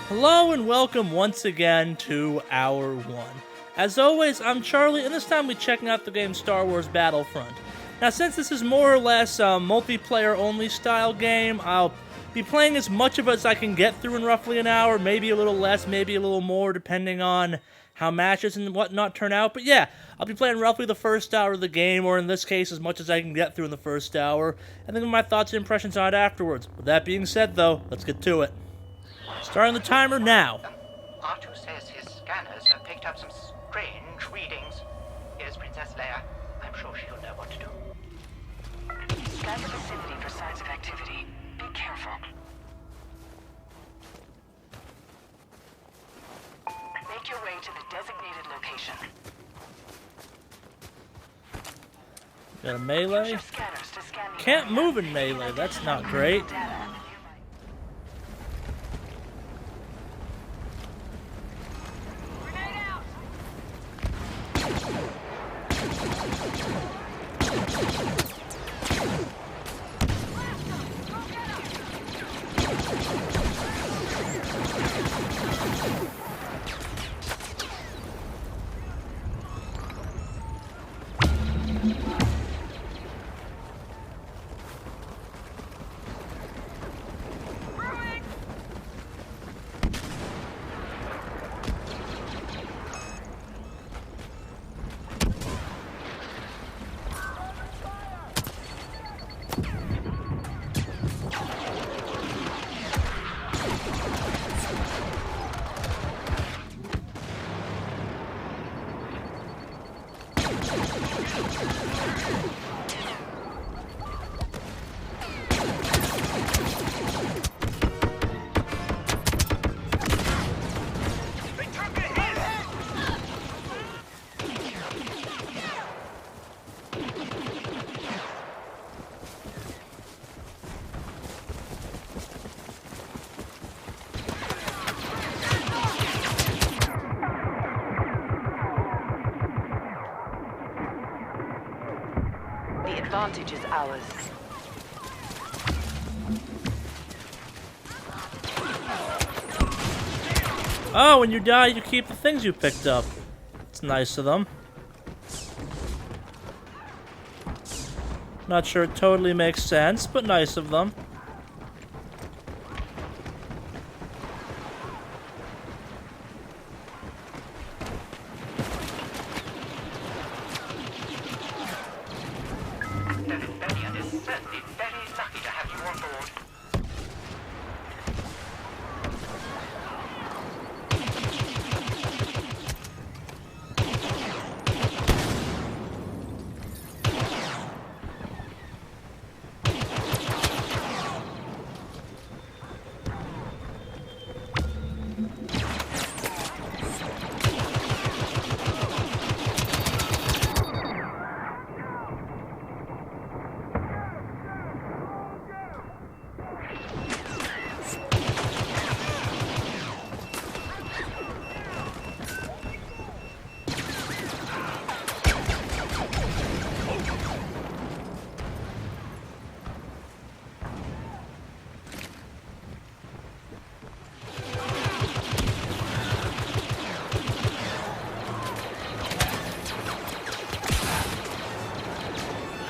Hello and welcome once again to Hour 1. As always, I'm Charlie, and this time we're checking out the game Star Wars Battlefront. Now, since this is more or less a multiplayer-only style game, I'll be playing as much of it as I can get through in roughly an hour, maybe a little less, maybe a little more, depending on how matches and whatnot turn out. But yeah, I'll be playing roughly the first hour of the game, or in this case, as much as I can get through in the first hour, and then my thoughts and impressions on it afterwards. With that being said, though, let's get to it. Starting the timer now. R2 says his scanners have picked up some strange readings. Here's Princess Leia. I'm sure she'll know what to do. Scan the vicinity for signs of activity. Be careful. Make your way to the designated location. Got a melee. Use your scanners to scan the Can't area. move in melee, that's not great. Data. The advantage is ours. Oh, when you die, you keep the things you picked up. It's nice of them. Not sure it totally makes sense, but nice of them. The rebellion is certainly very lucky to have you on board.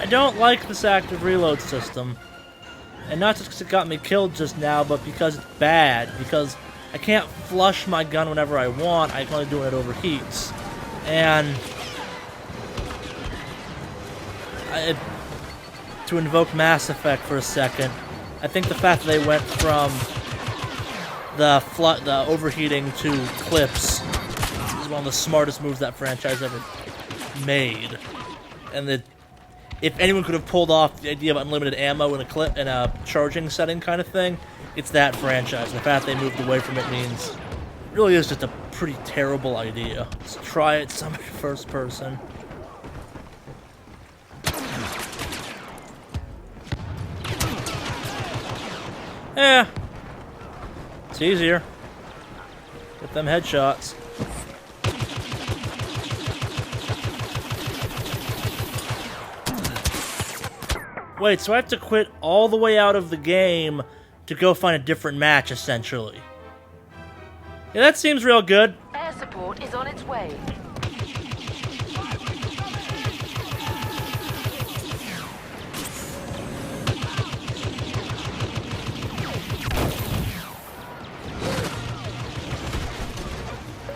I don't like this active reload system. And not just because it got me killed just now, but because it's bad. Because I can't flush my gun whenever I want, I can only do it when it overheats. And to invoke Mass Effect for a second, I think the fact that they went from the overheating to clips is one of the smartest moves that franchise ever made. And if anyone could have pulled off the idea of unlimited ammo in a charging setting kind of thing, it's that franchise. The fact they moved away from it means it really is just a pretty terrible idea. Let's try it some first person. Yeah, it's easier. Get them headshots. Wait, so I have to quit all the way out of the game to go find a different match, essentially. Yeah, that seems real good. Air support is on its way.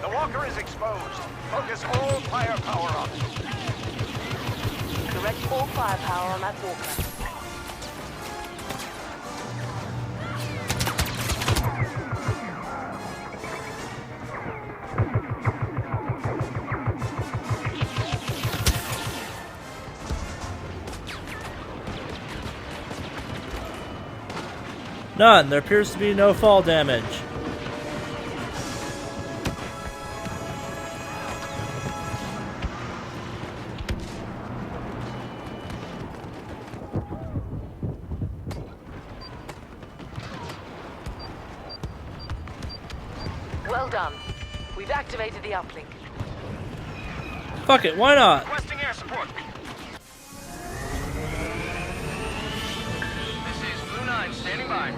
The walker is exposed. Focus all firepower on it. Direct all firepower on that walker. None. There appears to be no fall damage. Well done. We've activated the uplink. Fuck it, why not? Requesting air support. This is Blue 9 standing by.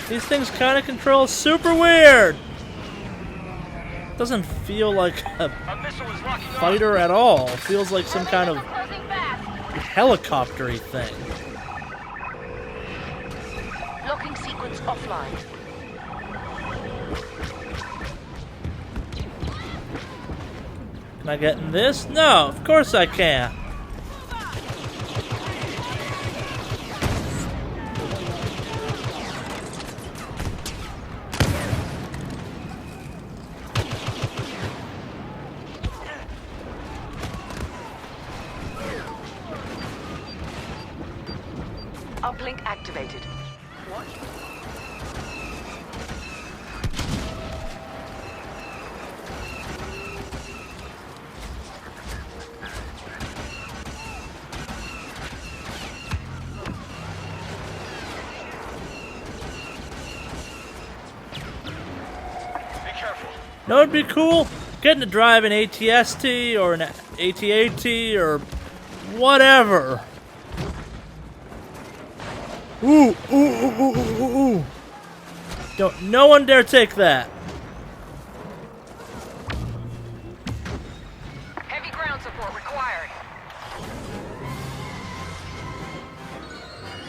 These things kind of control super weird. Doesn't feel like a A missile is locking on. fighter at all. Feels like some kind of helicopter-y thing. Locking sequence offline. Can I get in this? No, of course I can't. Uplink activated. What? Be careful. No, it'd be cool getting to drive an ATST or an AT-AT or whatever. Ooh, ooh, ooh, ooh, ooh, ooh. Don't, no one dare take that. Heavy ground support required.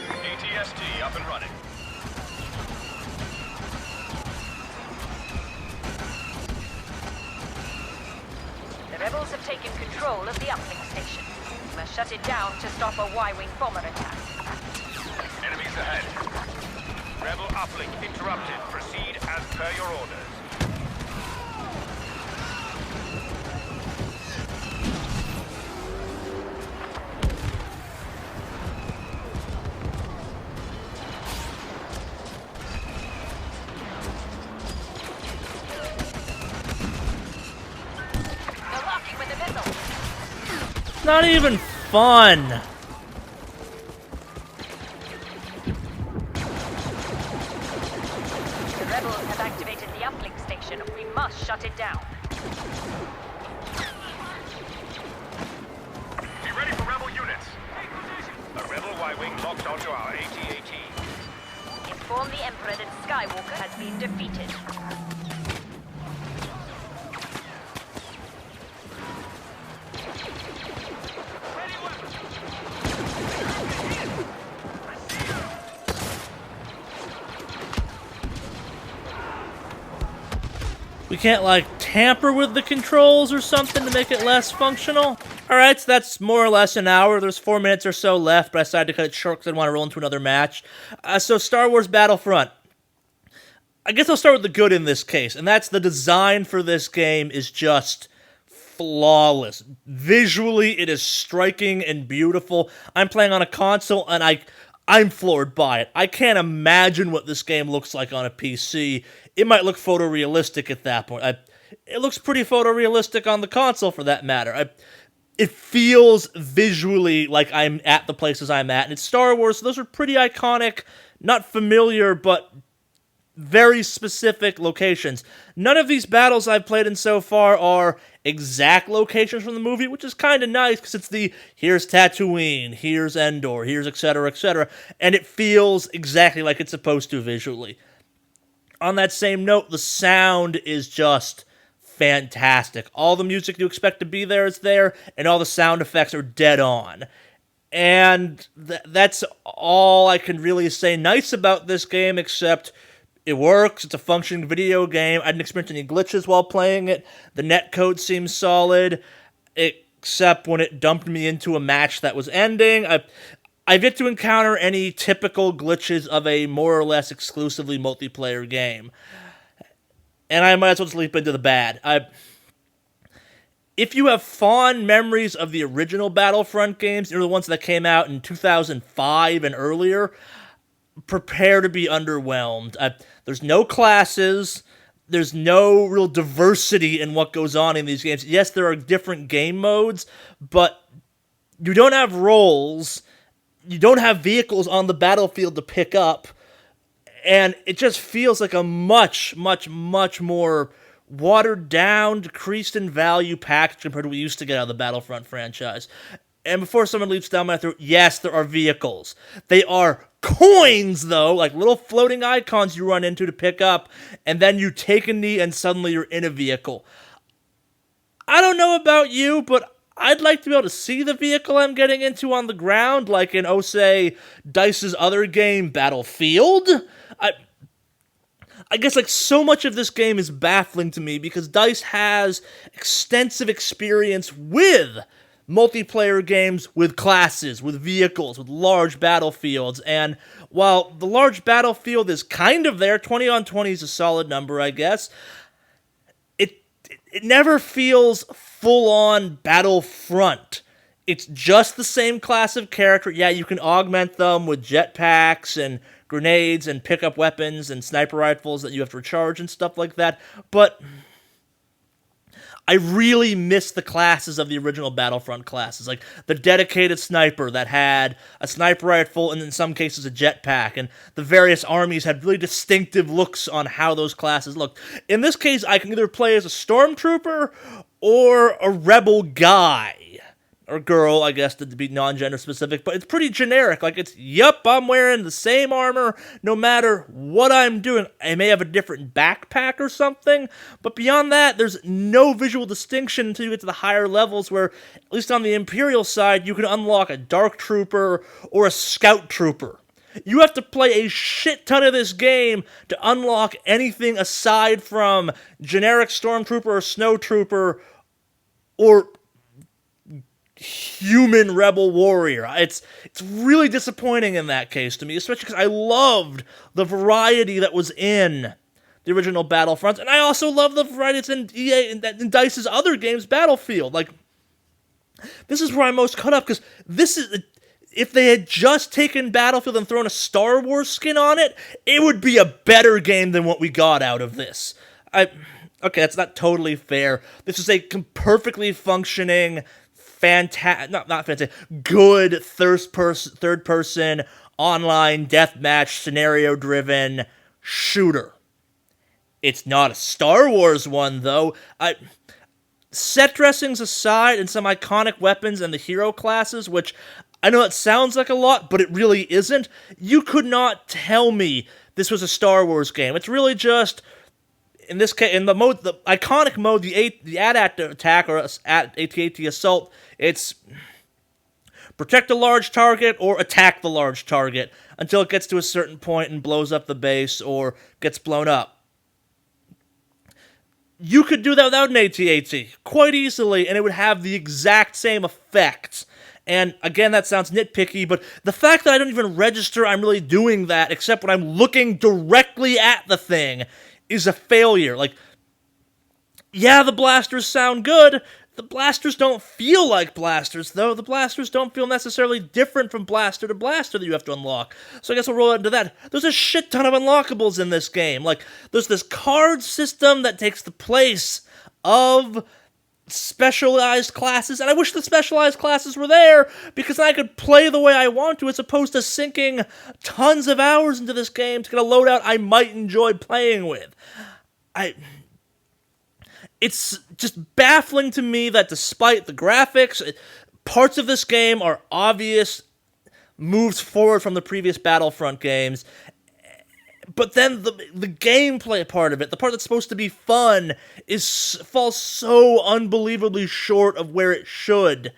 ATST up and running. The rebels have taken control of the uplink station. We must shut it down to stop a Y-wing bomber attack. Enemies ahead. Rebel uplink interrupted. Proceed as per your orders. They're locking with the missile. It's not even fun. The rebels have activated the uplink station. We must shut it down. Be ready for rebel units. A rebel Y-wing locked onto our AT-AT. Inform the Emperor that Skywalker has been defeated. We can't, like, tamper with the controls or something to make it less functional? Alright, so that's more or less an hour. There's 4 minutes or so left, but I decided to cut it short because I didn't want to roll into another match. So Star Wars Battlefront. I guess I'll start with the good in this case, and that's the design for this game is just flawless. Visually, it is striking and beautiful. I'm playing on a console, and I'm floored by it. I can't imagine what this game looks like on a PC. It might look photorealistic at that point. It looks pretty photorealistic on the console, for that matter. it feels visually like I'm at the places I'm at. And it's Star Wars, so those are pretty iconic, not familiar, but very specific locations. None of these battles I've played in so far are exact locations from the movie, which is kind of nice, because it's here's Tatooine, here's Endor, here's etc., and it feels exactly like it's supposed to visually. On that same note, the sound is just fantastic. All the music you expect to be there is there, and all the sound effects are dead on. And that's all I can really say nice about this game, except it works. It's a functioning video game. I didn't experience any glitches while playing it. The netcode seems solid, except when it dumped me into a match that was ending. I've yet to encounter any typical glitches of a more or less exclusively multiplayer game. And I might as well just leap into the bad. If you have fond memories of the original Battlefront games, the ones that came out in 2005 and earlier, prepare to be underwhelmed. There's no classes. There's no real diversity in what goes on in these games. Yes, there are different game modes, but you don't have roles. You don't have vehicles on the battlefield to pick up. And it just feels like a much, much, much more watered down, decreased in value package compared to what we used to get out of the Battlefront franchise. And before someone leaps down my throat, yes, there are vehicles. They are coins, though, like little floating icons you run into to pick up, and then you take a knee and suddenly you're in a vehicle. I don't know about you, but I'd like to be able to see the vehicle I'm getting into on the ground, like in, say, DICE's other game, Battlefield. I guess, like, so much of this game is baffling to me because DICE has extensive experience with multiplayer games, with classes, with vehicles, with large battlefields, and while the large battlefield is kind of there, 20 on 20 is a solid number, I guess, it never feels full-on Battlefront. It's just the same class of character. Yeah, you can augment them with jetpacks and grenades and pick up weapons and sniper rifles that you have to recharge and stuff like that, but I really miss the classes of the original Battlefront classes, like the dedicated sniper that had a sniper rifle and in some cases a jetpack, and the various armies had really distinctive looks on how those classes looked. In this case, I can either play as a stormtrooper or a rebel guy. Or girl, I guess, to be non-gender specific, but it's pretty generic. Like, I'm wearing the same armor no matter what I'm doing. I may have a different backpack or something, but beyond that, there's no visual distinction until you get to the higher levels where, at least on the Imperial side, you can unlock a Dark Trooper or a Scout Trooper. You have to play a shit ton of this game to unlock anything aside from generic Stormtrooper or Snow Trooper or human rebel warrior. It's really disappointing in that case to me, especially because I loved the variety that was in the original Battlefront, and I also love the variety that's in in DICE's other games, Battlefield. Like, this is where I'm most caught up, because this is, if they had just taken Battlefield and thrown a Star Wars skin on it, it would be a better game than what we got out of this. Okay, that's not totally fair. This is a perfectly functioning, good third-person online deathmatch scenario-driven shooter. It's not a Star Wars one, though. Set dressings aside and some iconic weapons and the hero classes, which I know it sounds like a lot, but it really isn't. You could not tell me this was a Star Wars game. It's really just, in this case, in the iconic mode, the AT-AT attack or AT-AT assault, it's protect a large target or attack the large target until it gets to a certain point and blows up the base or gets blown up. You could do that without an AT-AT quite easily, and it would have the exact same effect. And again, that sounds nitpicky, but the fact that I don't even register I'm really doing that, except when I'm looking directly at the thing, is a failure. Like, yeah, the blasters sound good. The blasters don't feel like blasters, though. The blasters don't feel necessarily different from blaster to blaster that you have to unlock. So I guess we'll roll into that. There's a shit ton of unlockables in this game. Like, there's this card system that takes the place of specialized classes, and I wish the specialized classes were there because I could play the way I want to as opposed to sinking tons of hours into this game to get a loadout I might enjoy playing with. It's just baffling to me that despite the graphics, parts of this game are obvious moves forward from the previous Battlefront games, but then the gameplay part of it, the part that's supposed to be fun, falls so unbelievably short of where it should.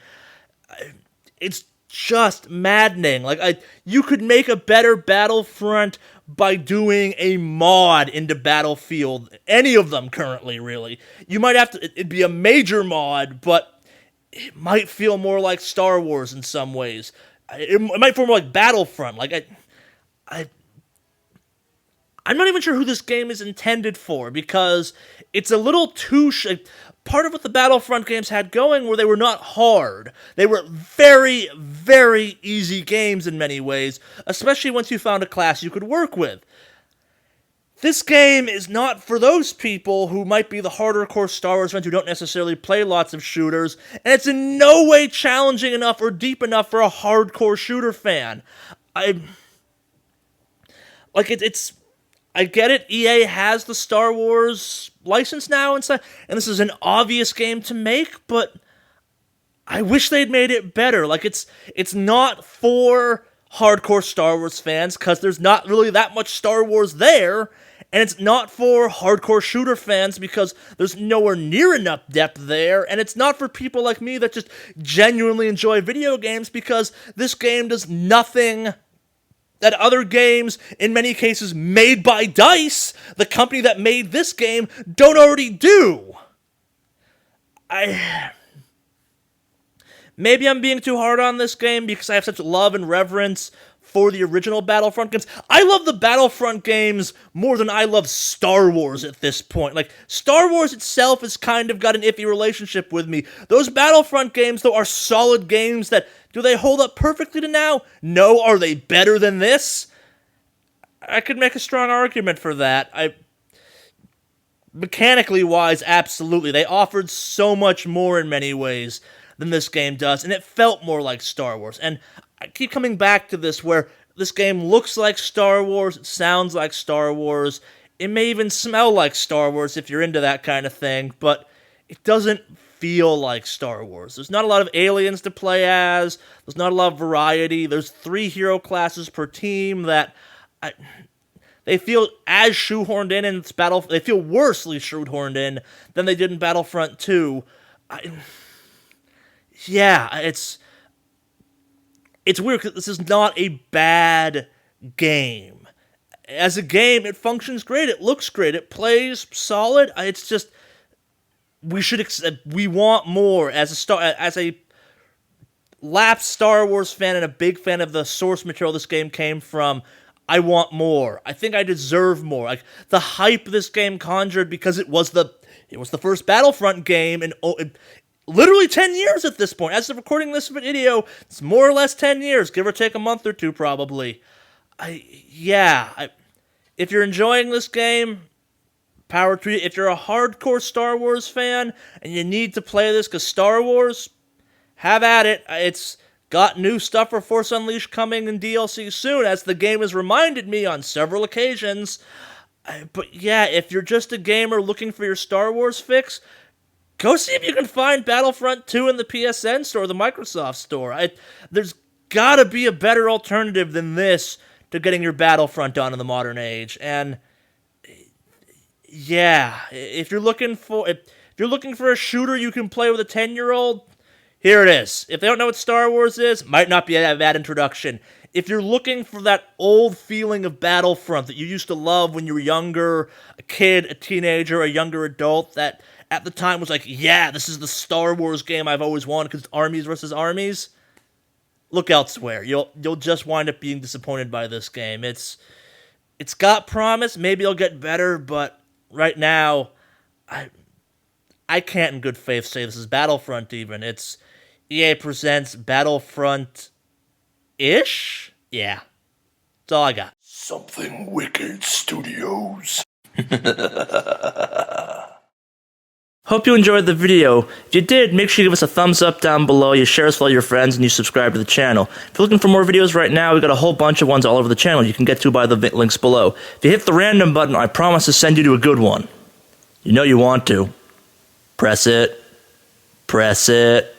It's just maddening. Like, you could make a better Battlefront by doing a mod into Battlefield. Any of them currently, really. You might have to, it'd be a major mod, but it might feel more like Star Wars in some ways. It might feel more like Battlefront. Like, I'm not even sure who this game is intended for, because it's a little too... part of what the Battlefront games had going were they were not hard. They were very, very easy games in many ways, especially once you found a class you could work with. This game is not for those people who might be the harder core Star Wars fans who don't necessarily play lots of shooters, and it's in no way challenging enough or deep enough for a hardcore shooter fan. I get it, EA has the Star Wars license now and stuff, and this is an obvious game to make, but I wish they'd made it better. Like, it's not for hardcore Star Wars fans, because there's not really that much Star Wars there, and it's not for hardcore shooter fans because there's nowhere near enough depth there, and it's not for people like me that just genuinely enjoy video games, because this game does nothing that other games, in many cases made by DICE, the company that made this game, don't already do. Maybe I'm being too hard on this game because I have such love and reverence for the original Battlefront games. I love the Battlefront games more than I love Star Wars at this point. Like, Star Wars itself has kind of got an iffy relationship with me. Those Battlefront games, though, are solid games that... Do they hold up perfectly to now? No. Are they better than this? I could make a strong argument for that. Mechanically wise, absolutely. They offered so much more in many ways than this game does, and it felt more like Star Wars. And I keep coming back to this, where this game looks like Star Wars, it sounds like Star Wars, it may even smell like Star Wars if you're into that kind of thing, but it doesn't feel like Star Wars. There's not a lot of aliens to play as, there's not a lot of variety, there's 3 hero classes per team that... They feel as shoehorned in they feel worsely shoehorned in than they did in Battlefront 2. It's weird because this is not a bad game. As a game, it functions great, it looks great, it plays solid. It's just we want more. As a lapsed Star Wars fan and a big fan of the source material this game came from, I want more. I think I deserve more. Like, the hype this game conjured because it was the first Battlefront game in literally 10 years at this point. As of recording this video, it's more or less 10 years, give or take a month or two probably. If you're enjoying this game, power to you. If you're a hardcore Star Wars fan and you need to play this because Star Wars, have at it. It's got new stuff for Force Unleashed coming in DLC soon, as the game has reminded me on several occasions. But yeah, if you're just a gamer looking for your Star Wars fix, go see if you can find Battlefront 2 in the PSN store or the Microsoft store. There's gotta be a better alternative than this to getting your Battlefront done in the modern age. And yeah, if you're looking for a shooter you can play with a 10-year-old, here it is. If they don't know what Star Wars is, might not be a bad introduction. If you're looking for that old feeling of Battlefront that you used to love when you were younger, a kid, a teenager, a younger adult, that at the time was like, yeah, this is the Star Wars game I've always wanted because it's armies versus armies, look elsewhere. You'll just wind up being disappointed by this game. It's got promise. Maybe it'll get better, but right now, I can't in good faith say this is Battlefront even. It's EA presents Battlefront-ish? Yeah. That's all I got. Something Wicked Studios. Hope you enjoyed the video. If you did, make sure you give us a thumbs up down below, you share us with all your friends, and you subscribe to the channel. If you're looking for more videos right now, we've got a whole bunch of ones all over the channel you can get to by the links below. If you hit the random button, I promise to send you to a good one. You know you want to. Press it. Press it.